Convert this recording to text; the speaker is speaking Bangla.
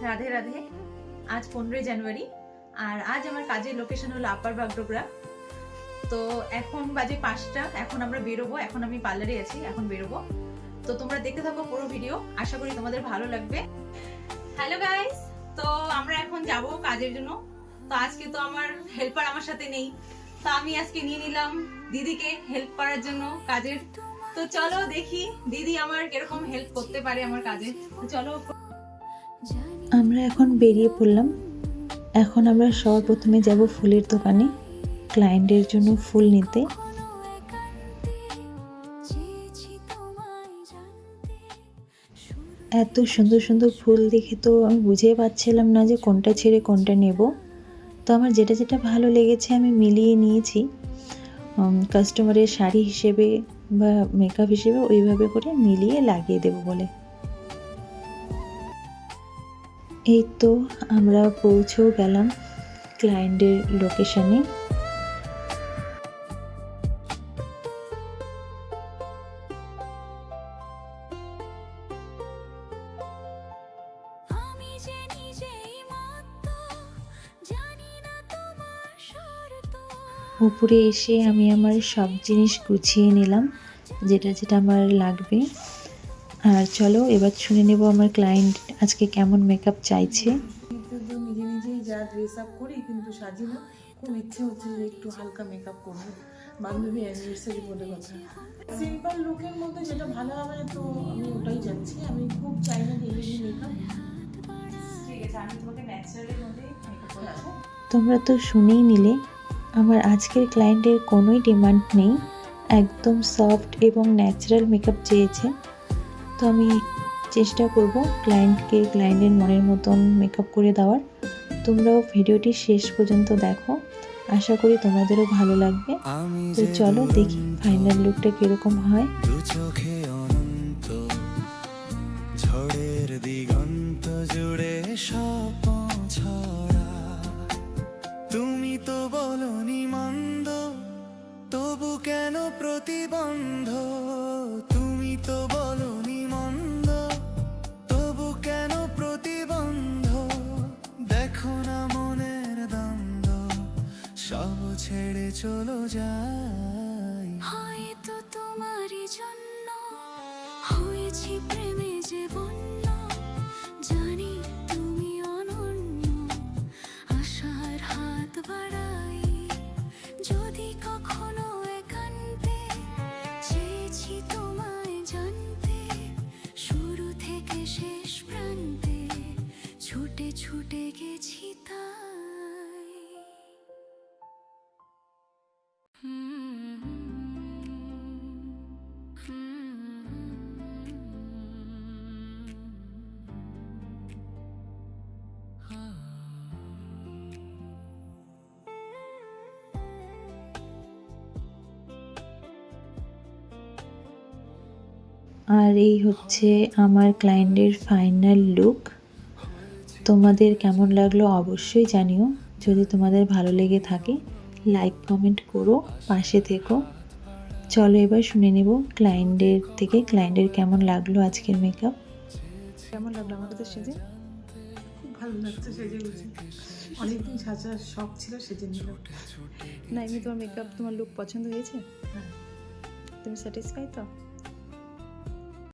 রাধে রাধে। আজ 15 জানুয়ারি আর আজ আমার কাজের লোকেশন হলো আপার বাগডোগরা। তো এখন বাজে 5টা, এখন আমরা বেরোবো। এখন আমি পার্লারে আছি, এখন বেরোবো। তো তোমরা দেখতে থাকো পুরো ভিডিও, আশা করি তোমাদের ভালো লাগবে। হ্যালো গাইস, তো আমরা এখন যাব কাজের জন্য। তো আজকে তো আমার হেল্পার আমার সাথে নেই, তো আমি আজকে নিয়ে নিলাম দিদিকে হেল্প করার জন্য কাজের। তো চলো দেখি দিদি আমার কিরকম হেল্প করতে পারে আমার কাজে। তো চলো আমরা এখন বেরিয়ে পড়লাম। এখন আমরা সবার প্রথমে যাব ফুলের দোকানে ক্লায়েন্টের জন্য ফুল নিতে। এত সুন্দর সুন্দর ফুল দেখে তো আমি বুঝেই পাচ্ছিলাম না যে কোনটা ছেড়ে কোনটা নেব। তো আমার যেটা যেটা ভালো লেগেছে আমি মিলিয়ে নিয়েছি, কাস্টমারের শাড়ি হিসেবে বা মেকআপ হিসেবে ওইভাবে করে মিলিয়ে লাগিয়ে দেব বলে। এই তো আমরা পৌঁছেও গেলাম ক্লায়েন্টের লোকেশনে। উপরে এসে আমি আমার সব জিনিস গুছিয়ে নিলাম, যেটা যেটা আমার লাগবে। আর চলো এবার শুনে নেব আমার ক্লায়েন্ট আজকে কেমন মেকআপ চাইছে। কিন্তু নিজে নিজেই যা ড্রেস আপ করি কিন্তু সাজি না, খুব ইচ্ছে হচ্ছে যে একটু হালকা মেকআপ করবো। বান্ধবী অ্যানিভার্সারি বলে কথা, সিম্পল লুকের মধ্যে যেটা ভালো হবে তো আমি ওটাই চাচ্ছি। আমি খুব চাই না হেভি মেকআপ। ঠিক আছে, আমি তোমাকে ন্যাচারালের মধ্যে মেকআপ করাবো। তোমরা তো শুনেই নিলে, আমার আজকের ক্লায়েন্টের কোনোই ডিমান্ড নেই, একদম সফট এবং ন্যাচারাল মেকআপ চেয়েছে। তো আমি চেষ্টা করব ক্লায়েন্টের মনের মতন মেকআপ করে দেওয়ার। তোমরাও ভিডিওটি শেষ পর্যন্ত দেখো, আশা করি তোমাদেরও ভালো লাগবে। তো চলো দেখি ফাইনাল লুকটা কিরকম হয়। চোখে অনন্ত ঝড়ের দিগন্ত জুড়ে স্বপ্ন ছড়া, তুমি তো বলনি মন্দ, তবু কেন প্রতিবন্ধ? তুমি তো বলনি মন্দ, তবু কেন প্রতিবন্ধ? দেখো না মনের দ্বন্দ্ব, সব ছেড়ে চলো যাই। হয়তো তোমারই জন্য হয়েছি প্রেমে যে বন্য, জানি তুমি অনন্য, আশার হাত বাড়াই। যদি কখনো একান্তে চেয়েছি তোমায় জানতে, শুরু থেকে শেষ প্রান্তে ছুটে ছুটে গেছি তাই। আর এই হচ্ছে আমার ক্লায়েন্টের ফাইনাল লুক। তোমাদের কেমন লাগলো অবশ্যই জানিও। যদি তোমাদের ভালো লেগে থাকে লাইক কমেন্ট করো, পাশে থেকো। চলো এবার শুনে নেব ক্লায়েন্টের কেমন লাগলো আজকের মেকআপ। কেমন লাগলো আমার কাছে সেজে? খুব ভালো লাগছে সেজে গুছে, অনেকদিন সাজার শখ ছিল, সেজে নিলাম। না, এমনি তোমার মেকআপ, তোমার লুক পছন্দ হয়েছে? হ্যাঁ। তুমি স্যাটিসফাই তো?